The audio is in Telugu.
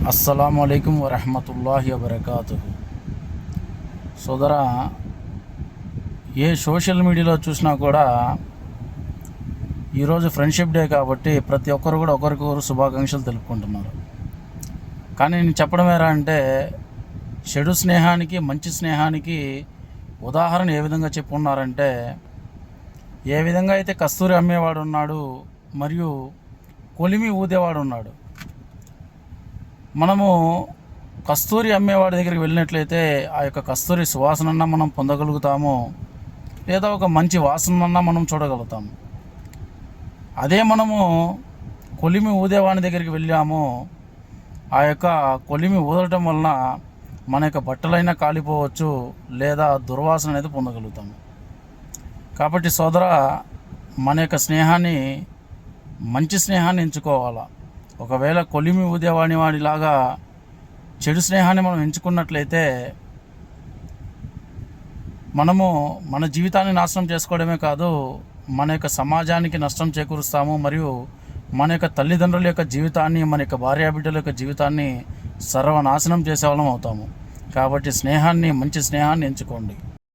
అస్సలాము అలైకుం వరహమతుల్లాహి వబర్కాతుహు. సోదరా, ఏ సోషల్ మీడియాలో చూసినా కూడా ఈరోజు ఫ్రెండ్షిప్ డే కాబట్టి ప్రతి ఒక్కరు కూడా ఒకరికొకరు శుభాకాంక్షలు తెలుపుకుంటున్నారు. కానీ నేను చెప్పడమేరా అంటే, చెడు స్నేహానికి మంచి స్నేహానికి ఉదాహరణ ఏ విధంగా చెప్పుకున్నారంటే, ఏ విధంగా అయితే కస్తూరి అమ్మేవాడు ఉన్నాడు మరియు కొలిమి ఊదేవాడు ఉన్నాడు. మనము కస్తూరి అమ్మేవాడి దగ్గరికి వెళ్ళినట్లయితే ఆ యొక్క కస్తూరి సువాసనన్నా మనం పొందగలుగుతాము, లేదా ఒక మంచి వాసనన్నా మనం చూడగలుగుతాము. అదే మనము కొలిమి ఊదేవాడి దగ్గరికి వెళ్ళాము, ఆ యొక్క కొలిమి ఊదటం వలన మన యొక్క బట్టలైనా కాలిపోవచ్చు, లేదా దుర్వాసన అనేది పొందగలుగుతాము. కాబట్టి సోదరా, మన యొక్క స్నేహాన్ని మంచి స్నేహాన్ని ఎంచుకోవాలా. ఒకవేళ కొలిమి ఊదేవాడి వాడిలాగా చెడు స్నేహాన్ని మనం ఎంచుకున్నట్లయితే మనము మన జీవితాన్ని నాశనం చేసుకోవడమే కాదు, మన యొక్క సమాజానికి నష్టం చేకూరుస్తాము, మరియు మన యొక్క తల్లిదండ్రుల యొక్క జీవితాన్ని, మన యొక్క భార్యాబిడ్డల యొక్క జీవితాన్ని సర్వనాశనం చేసేవాళ్ళం అవుతాము. కాబట్టి మంచి స్నేహాన్ని ఎంచుకోండి.